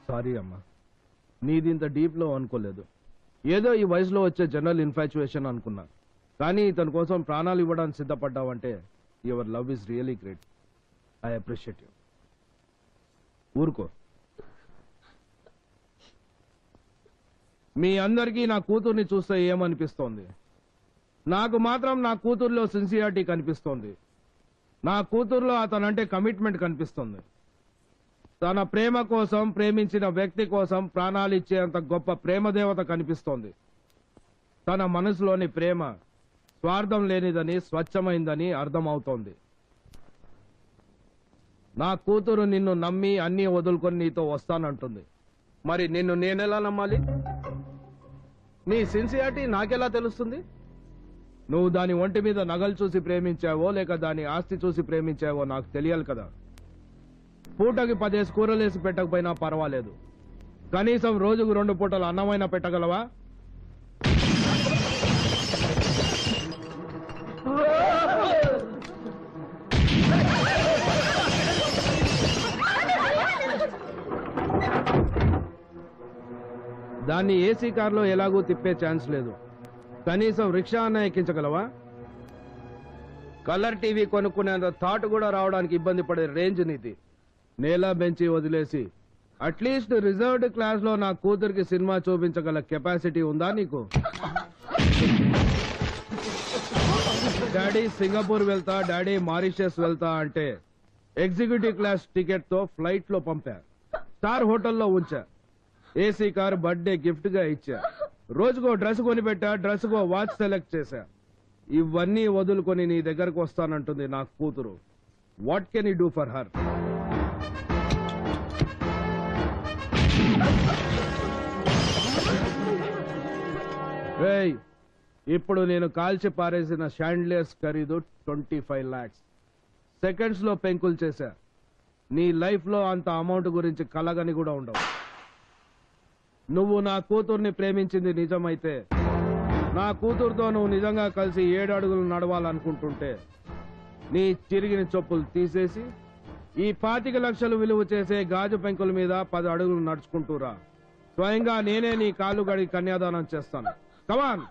Sorry అమ్మా, నీది ఇంత డీప్ లో అనుకోలేదు. ఏదో ఈ వయసులో వచ్చే జనరల్ ఇన్ఫాచ్యుయేషన్ అనుకున్నా, కానీ ఇతని కోసం ప్రాణాలు ఇవ్వడానికి సిద్ధపడ్డావంటే your love is really great. I appreciate you. ఊరుకో. మీ అందరికీ నా కూతుర్ని చూస్తే ఏమనిపిస్తోంది? నాకు మాత్రం నా కూతుర్లో సిన్సియారిటీ కనిపిస్తోంది. నా కూతుర్లో అతనంటే కమిట్మెంట్ కనిపిస్తుంది. తన ప్రేమ కోసం, ప్రేమించిన వ్యక్తి కోసం ప్రాణాలు ఇచ్చేంత గొప్ప ప్రేమదేవత కనిపిస్తోంది. తన మనసులోని ప్రేమ స్వార్థం లేనిదని, స్వచ్ఛమైందని అర్థమవుతోంది. నా కూతురు నిన్ను నమ్మి అన్నీ వదులుకొని నీతో వస్తానంటుంది. మరి నిన్ను నేనెలా నమ్మాలి? నీ సిన్సియారిటీ నాకెలా తెలుస్తుంది? నువ్వు దాని ఒంటి మీద నగలు చూసి ప్రేమించావో లేక దాని ఆస్తి చూసి ప్రేమించావో నాకు తెలియాలి కదా. పూటకి 10 కూరలేసి పెట్టకపోయినా పర్వాలేదు, కనీసం రోజుకు 2 పూటలు అన్నమైనా పెట్టగలవా? దాన్ని ఏసీ కార్లో ఎలాగూ తిప్పే ఛాన్స్ లేదు, కనీసం రిక్షా అన్న ఎక్కించగలవా? కలర్ టీవీ కొనుక్కునేంత థాట్ కూడా రావడానికి ఇబ్బంది పడే రేంజ్ నీది. నేల బెంచి వదిలేసి అట్లీస్ట్ రిజర్వ్డ్ క్లాస్ లో నా కూతురికి సినిమా చూపించగల కెపాసిటీ ఉందా నీకు? డాడీ సింగపూర్ వెళ్తా, డాడీ మారిషస్ వెళ్తా అంటే ఎగ్జిక్యూటివ్ క్లాస్ టికెట్ తో ఫ్లైట్ లో పంపా, స్టార్ హోటల్లో ఉంచా, ఏసీ కార్ బర్త్డే గిఫ్ట్ గా ఇచ్చా, రోజుకో డ్రెస్ కొనిపెట్టా, డ్రెస్ కో వాచ్ సెలెక్ట్ చేశా. ఇవన్నీ వదులుకొని నీ దగ్గరకు వస్తానంటుంది నా కూతురు. What can you do for her? ఇప్పుడు నేను కాల్చి పారేసిన షాండ్లియర్స్ ఖరీదు 25 lakhs. సెకండ్స్ లో పెంకులు చేశా. నీ లైఫ్ లో అంత అమౌంట్ గురించి కలగని కూడా ఉండవు. నువ్వు నా కూతుర్ని ప్రేమించింది నిజమైతే, నా కూతురుతో నువ్వు నిజంగా కలిసి 7 అడుగులు నడవాలనుకుంటుంటే నీ చిరిగిన చెప్పులు తీసేసి ఈ 25 లక్షలు విలువ చేసే గాజు పెంకుల మీద 10 అడుగులు నడుచుకుంటూరా. స్వయంగా నేనే నీ కాళ్ళు గడిగి కన్యాదానం చేస్తాను. కమాన్.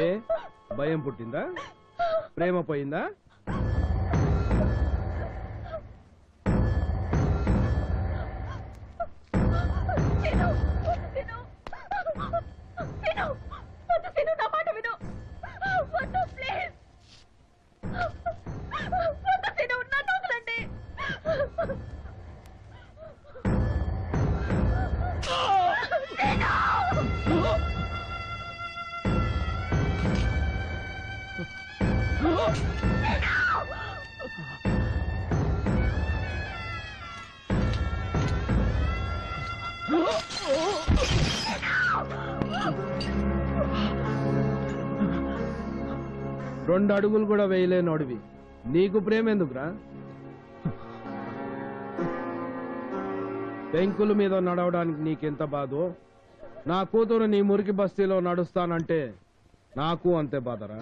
ఏ భయం పుట్టిందా? ప్రేమ పోయిందా? రెండు అడుగులు కూడా వేయలేనోడివి నీకు ప్రేమ ఎందుకురా? పెంకుల మీద నడవడానికి నీకెంత బాధో, నా కూతురు నీ మురికి బస్తీలో నడుస్తానంటే నాకు అంతే బాధరా.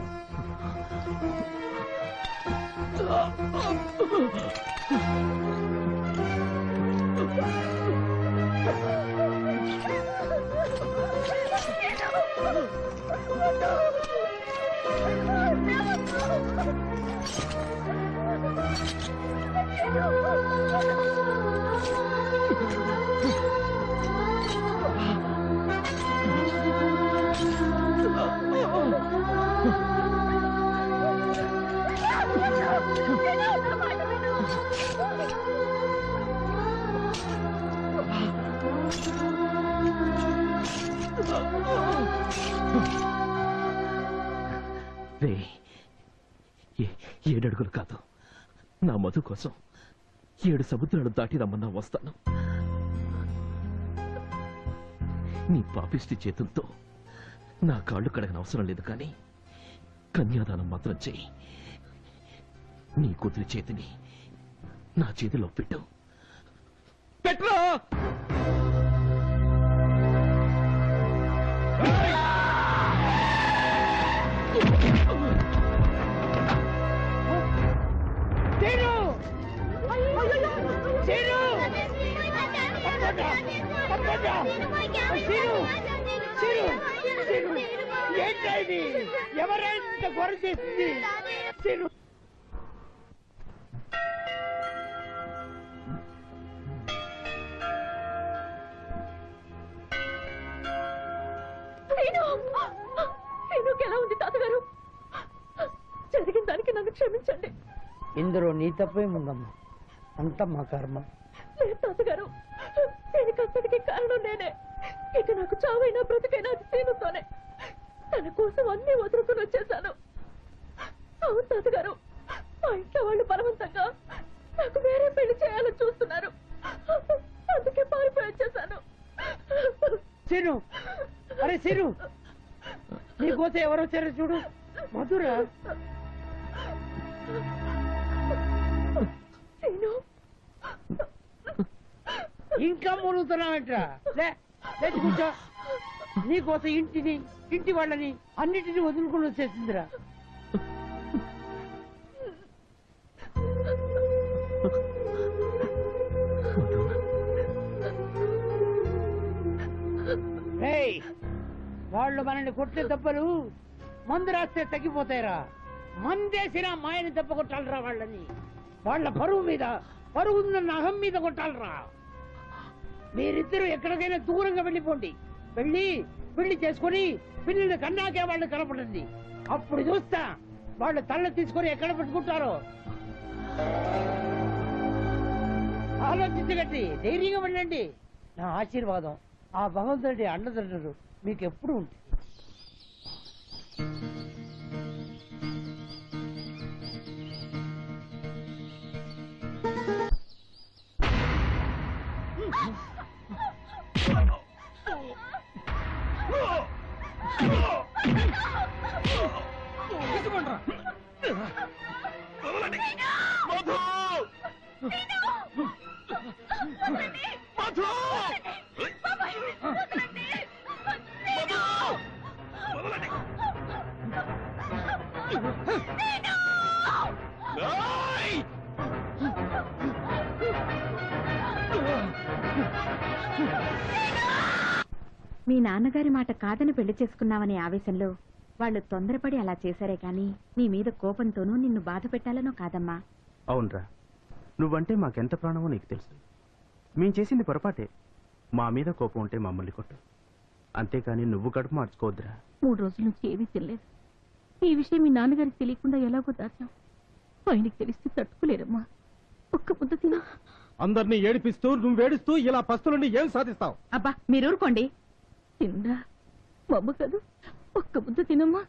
రే 7 అడుగులు కాదు, నా మధు కోసం 7 సముద్రాలు దాటి రమ్మన్నా వస్తాను. నీ పాపిష్టి చేతులతో నా కాళ్ళు కడగన అవసరం లేదు, కానీ కన్యాదానం మాత్రం చెయ్యి. నీ కూతురి చేతిని నా చేతిలో పెట్టు. పెట్టు. ఏంటది? ఎవరైంత గొర్ర చేసింది? ఎలా ఉంది తాతగారు? జరిగిన దానికి నన్ను క్షమించండి. ఇందులో నీ తప్పేముందమ్మా, అంతా మా కర్మ. లేదు తాతగారు, దీనికి అంతటికి కారణం నేనే. ఇక నాకు చావైనా బ్రతికైనా అది సీనుతోనే. తన కోసం అన్ని వదులుకుని వచ్చేసాను. అవును తాతగారు, మా ఇంట్లో వాళ్ళు బలవంతంగా నాకు వేరే పెళ్లి చేయాలని చూస్తున్నారు. అందుకే పారిపోయి వచ్చేసాను. సీను, అరే సీను, నీకోసం ఎవరు వచ్చారో చూడు. మధురా. సీను, ఇంకా మునుగుతున్నావేంట్రా? లేచి కూర్చో. నీకోసం ఇంటిని, ఇంటి వాళ్ళని, అన్నిటిని వదులుకుని వచ్చేసిందిరా. వాళ్ళు మనల్ని కొట్టే దెబ్బలు మందు రాస్తే తగ్గిపోతాయిరా. మందేసిన మాయని దెబ్బ కొట్టాలరా వాళ్ళని. వాళ్ళ పరువు మీద, పరువు ఉందన్న అహం మీద కొట్టాలరా. మీరిద్దరూ ఎక్కడికైనా దూరంగా వెళ్ళిపోండి. పెళ్లి చేసుకుని పిల్లల్ని కన్నాకే వాళ్ళు కనపడండి. అప్పుడు చూస్తా వాళ్ళు తల్ల తీసుకొని ఎక్కడ పెట్టుకుంటారో. ఆలోచించగట్టి ధైర్యంగా వెళ్ళండి. నా ఆశీర్వాదం, ఆ భగవంతుడి అండదండలు మీకు ఎప్పుడు ఉంటుంది. మీ నాన్నగారి మాట కాదని పెళ్లి చేసుకున్నావనే ఆవేశంలో వాళ్ళు తొందరపడి అలా చేశారే కాని నీ మీద కోపంతోనూ నిన్ను బాధ పెట్టాలనో కాదమ్మా. అవునరా, నువ్వంటే మాకెంత ప్రాణమో నీకు తెలుసు. మేం చేసింది పొరపాటే. మా మీద కోపం ఉంటే మమ్మల్ని కొట్టు, అంతేకాని నువ్వు కడుపు మార్చుకోవద్దురా. 3 రోజుల నుంచి ఏమీ తెలియదు. ఈ విషయం మీ నాన్నగారికి తెలియకుండా ఎలాగో దాచాం. ఆయనకి తెలిస్తే తట్టుకోలేరమ్మా. ఒక్క ముద్ద తినా. అందరినీ ఏడిపిస్తూ నువ్వేడుస్తూ ఇలా పస్తులుండి ఏం సాధిస్తావు? అబ్బా మీరు ఊరుకోండి. తిన్నా మమ్మ కాదు, ఒక్క ముద్ద తినమ్మా.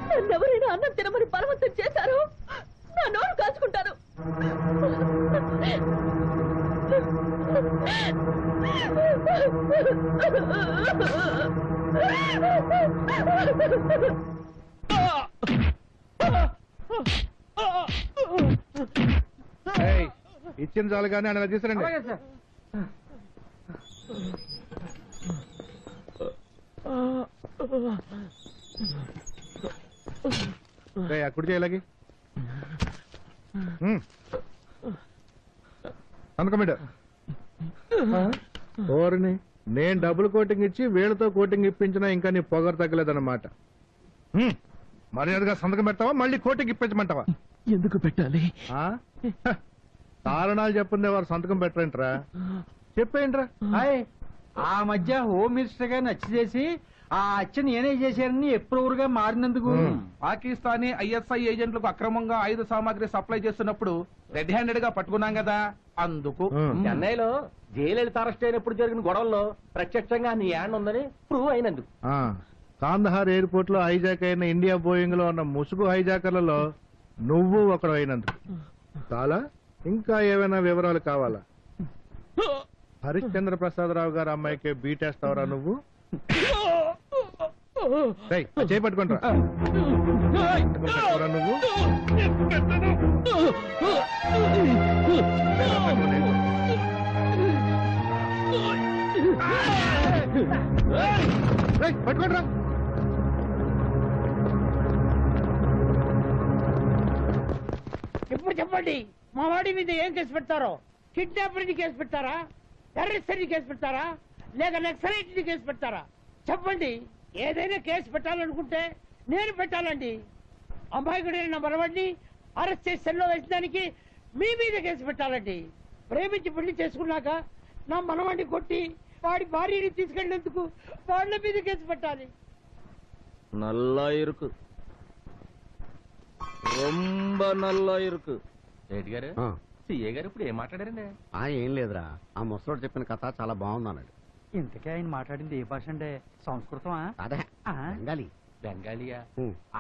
నన్నెవరైనా అన్నం తినమని బలవంతం చేశారు, నా నోరు కాచుకుంటాను. ఇచ్చిన చాలు కానీ అలా తీసుకురండి. కుడి చేయలాగి అనుకోమేడ ఓరిని నేను డబుల్ కోటింగ్ ఇచ్చి వీళ్ళతో కోటింగ్ ఇప్పించినా ఇంకా నీ పొగరు తగ్గలేదన్నమాట. మర్యాదగా సంతకం పెడతావా మళ్ళీ కోటింగ్ ఇప్పించమంటావా? ఎందుకు పెట్టాలి? కారణాలు చెప్పుందే వారు సంతకం పెట్టరేంట్రా? చెప్పేయంట్రా. ఆ మధ్య హోమ్ మినిస్టర్ గా నచ్చి చేసి ఆ అచ్చని నేనే చేశారని ఎప్పుడు మారినందుకు పాకిస్తానీ ఐఎస్ఐ ఏజెంట్లకు అక్రమంగా ఆయుధ సామాగ్రి సప్లై చేస్తున్నప్పుడు రెడ్ హ్యాండెడ్ గా పట్టుకున్నాం కదా, అందుకు. చెన్నైలో జయలలిత అరెస్ట్ అయినప్పుడు జరిగిన గొడవల్లో ప్రత్యక్షంగా నీ హ్యాండ్ ఉందని ప్రూవ్ అయినందుకు. కాందహార్ ఎయిర్పోర్ట్ లో హైజాక్ అయిన ఇండియా బోయింగ్ లో ఉన్న ముసుగు హైజాకర్లలో నువ్వు ఒకడు అయినందుకు. చాలా ఇంకా ఏమైనా వివరాలు కావాలా? హరిశ్చంద్ర ప్రసాదరావు గారు అమ్మాయికి బీటేస్తావరా నువ్వు? చేపట్టుకుంటా నువ్వు పట్టుకోండి. ఇప్పుడు చెప్పండి, మా వాడి మీద ఏం కేసు పెడతారో? కిడ్నాపర్ని కేసు పెడతారా, టెర్రరిస్ట్ని కేసు పెడతారా, లేక నక్సలైట్ని కేసు పెడతారా? చెప్పండి. ఏదైనా కేసు పెట్టాలనుకుంటే నేను పెట్టాలండి. అమాయకుడైన నా మనవాడిని అరెస్ట్ చేసి సెల్లో వేసడానికి మీ మీద కేసు పెట్టాలండి. ప్రేమించి పెళ్లి చేసుకున్నాక నా మనవాడిని కొట్టి వాడి భార్యని తీసుకెళ్లేందుకు వాళ్ళ మీద కేసు పెట్టాలి. నల్లా ఇరుకు, రొంబ నల్లా ఇరుకు. రెడ్డి గారు, సిఏ గారు ఇప్పుడు ఏం మాట్లాడారండి? ఏం లేదురా, ఆ ముసలోడు చెప్పిన కథ చాలా బాగుందన్నాడు. ఇంతకే ఆయన మాట్లాడింది ఏ భాష అంటే? సంస్కృతమా? అదే బెంగాలీ. బెంగాలీయా?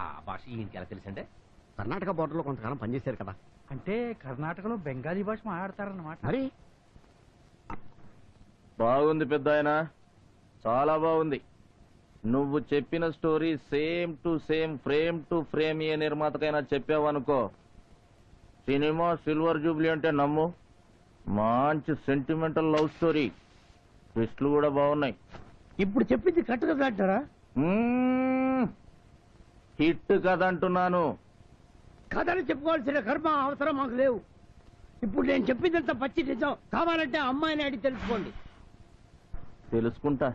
ఆ భాష ఈయనకి ఎలా తెలుసండి? కర్ణాటక బోర్డర్ లో కొంతకాలం పనిచేశారు కదా. అంటే కర్ణాటకలో బెంగాలీ భాష మాట్లాడతారన్నమాట. మరి బాగుంది పెద్ద ఆయన, చాలా బాగుంది. నువ్వు చెప్పిన story same to same, frame to frame ఏ నిర్మాతకైనా చెప్పావనుకో, సినిమా సిల్వర్ జూబ్లీ అంటే నమ్ము. మంచి సెంటిమెంటల్ లవ్ స్టోరీ, ట్విస్టులు కూడా బాగున్నాయి. ఇప్పుడు చెప్పింది కట్టు కదా అంటారా? హిట్ కథ అంటున్నాను. కథలు చెప్పుకోవాల్సిన కర్మ అవసరం మాకు లేవు. ఇప్పుడు నేను చెప్పిందంత పచ్చి నిజం. కావాలంటే అమ్మాయిని అడిగి తెలుసుకోండి. తెలుసుకుంటా.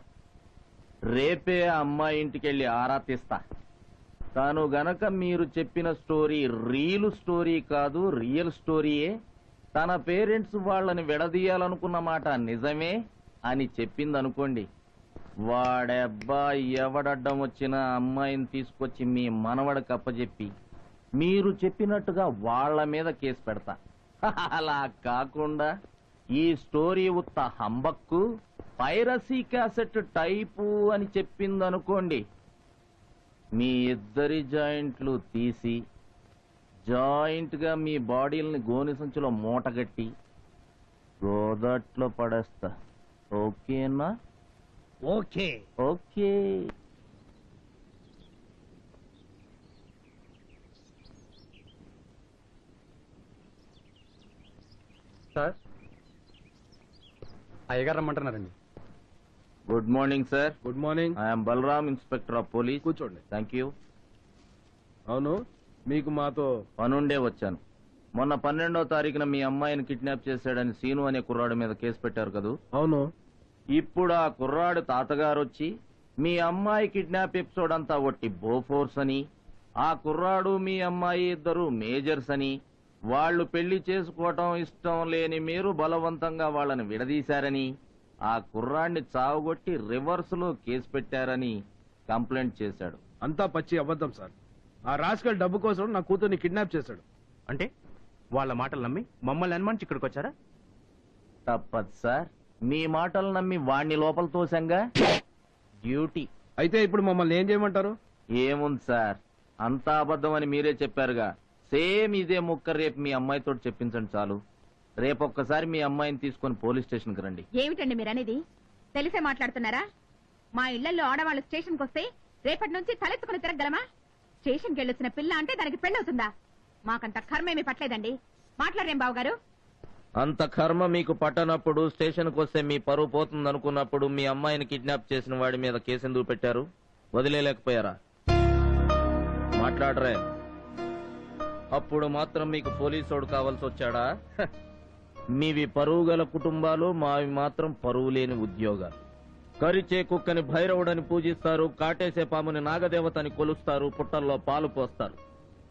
రేపే ఆ అమ్మాయి ఇంటికెళ్ళి ఆరా తీస్తా. తాను గనక మీరు చెప్పిన స్టోరీ రీల్ స్టోరీ కాదు, రియల్ స్టోరీయే, తన పేరెంట్స్ వాళ్ళని విడదీయాలనుకున్న మాట నిజమే అని చెప్పిందనుకోండి, వాడెబ్బా ఎవడడ్డం వచ్చినా అమ్మాయిని తీసుకొచ్చి మీ మనవడికి అప్పచెప్పి మీరు చెప్పినట్టుగా వాళ్ళ మీద కేసు పెడతా. అలా కాకుండా ఈ స్టోరీ ఉత్త హంబక్కు, పైరసీ క్యాసెట్ టైపు అని చెప్పిందనుకోండి, మీ ఇద్దరి జాయింట్లు తీసి జాయింట్ గా మీ బాడీలని గోని సంచిలో మూటగట్టి గోదట్లో పడేస్తా. ఓకేనా? ఓకే. ఓకే. సార్, అయ్యగారు రమ్మంటున్నారండి. Good morning sir. Good morning. I'm Balram, inspector of police. కూర్చోండి. Thank you. అవును, మీకు మాతో పనుండే వచ్చాను. మొన్న 12వ తారీఖున మీ అమ్మాయిని కిడ్నాప్ చేశాడని సీను అనే కుర్రాడి మీద కేసు పెట్టారు కదూ? అవును. ఇప్పుడు ఆ కుర్రాడు తాతగారు వచ్చి మీ అమ్మాయి కిడ్నాప్ ఎపిసోడ్ అంతా ఒట్టి బోఫోర్స్ అని, ఆ కుర్రాడు మీ అమ్మాయి ఇద్దరు మేజర్స్ అని, వాళ్ళు పెళ్లి చేసుకోవటం ఇష్టం లేని మీరు బలవంతంగా వాళ్ళని విడదీశారని, ఆ కుర్రాడిని చావుగొట్టి రివర్స్ లో కేసు పెట్టారని కంప్లైంట్ చేశాడు. అంతా పచ్చి అబద్ధం సార్. ఆ రాస్కల్ డబ్బు కోసం నా కూతుర్ని కిడ్నాప్ చేశాడు. అంటే వాళ్ళ మాటలు నమ్మి మమ్మల్ని అనుమానించి ఇక్కడికి వచ్చారా? తప్పదు సార్, మీ మాటలు నమ్మి వాణ్ణి లోపల తోసంగా. డ్యూటీ. అయితే ఇప్పుడు మమ్మల్ని ఏం చేయమంటారు? ఏముంది సార్, అంతా అబద్ధం అని మీరే చెప్పారుగా. సేమ్ ఇదే ముక్క రేపు మీ అమ్మాయితో చెప్పించండి చాలు. రేపొక్కసారి మీ అమ్మాయిని తీసుకొని పోలీస్ స్టేషన్కి రండి. ఏమిటండి మీరనేది? తెలిసే మాట్లాడుతున్నారా? మా ఇళ్లలో ఆడవాళ్ళు స్టేషన్కి వస్తే రేపటి నుంచి తలెత్తుకుని తిరగలమా? స్టేషన్కి వెళ్ళొచ్చిన పిల్ల అంటే దానికి పెళ్ళవుతుందా? మాకంత కర్మేమీ పట్టలేదండి. మాట్లాడరేం బావగారు? అంత కర్మ మీకు పట్టనప్పుడు, స్టేషన్కి వస్తే మీ పరువు పోతుందనుకున్నప్పుడు మీ అమ్మాయిని కిడ్నాప్ చేసిన వాడి మీద కేసు ఎందుకు పెట్టారు? వదిలేలేకపోయారా? మాట్లాడరే. అప్పుడు మాత్రం మీకు పోలీసోడు కావాల్సి వచ్చాడా? మీవి పరువు గల కుటుంబాలు, మావి మాత్రం పరువు లేని ఉద్యోగాలు. కరిచే కుక్కని భైరవుడని పూజిస్తారు, కాటేసే పాముని నాగదేవతని కొలుస్తారు, పుట్టల్లో పాలు పోస్తారు.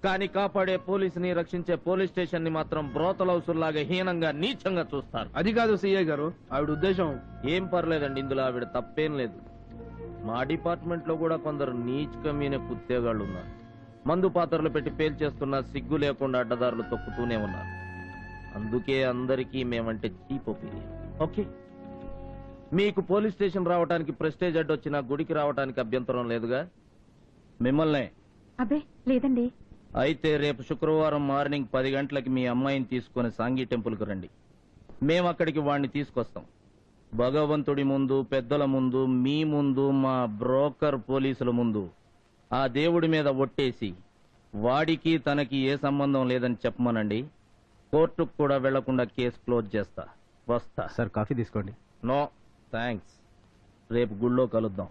కానీ కాపాడే పోలీసుని, రక్షించే పోలీస్ స్టేషన్ ని మాత్రం బ్రోతలౌసుల్లాగా హీనంగా, నీచంగా చూస్తారు. అది కాదు సిఐ గారు, ఆవిడ ఉద్దేశం. ఏం పర్లేదండి, ఇందులో ఆవిడ తప్పేం లేదు. మా డిపార్ట్మెంట్ లో కూడా కొందరు నీచ్ కమీనే కుత్తేగాళ్ళు ఉన్నారు. మందు పాత్రలు పెట్టి పేల్చేస్తున్నా సిగ్గు లేకుండా అడ్డదారులు తొక్కుతూనే ఉన్నారు. అందుకే అందరికీ మేమంటే చీప్ ఒపీనియన్. ఓకే, మీకు పోలీస్ స్టేషన్ రావడానికి ప్రెస్టేజ్ అడ్డొచ్చినా గుడికి రావడానికి అభ్యంతరం లేదుగా? మిమ్మల్నే. అబ్బే లేదండి. అయితే రేపు శుక్రవారం మార్నింగ్ 10 గంటలకి మీ అమ్మాయిని తీసుకుని సాంఘీ టెంపుల్కి రండి. మేము అక్కడికి వాడిని తీసుకొస్తాం. భగవంతుడి ముందు, పెద్దల ముందు, మీ ముందు, మా బ్రోకర్ పోలీసుల ముందు ఆ దేవుడి మీద ఒట్టేసి వాడికి తనకి ఏ సంబంధం లేదని చెప్పమనండి. కోర్టుకు కూడా వెళ్లకుండా కేసు క్లోజ్ చేస్తా. వస్తా. సార్, కాఫీ తీసుకోండి. No thanks. రేపు గుళ్ళో కలుద్దాం.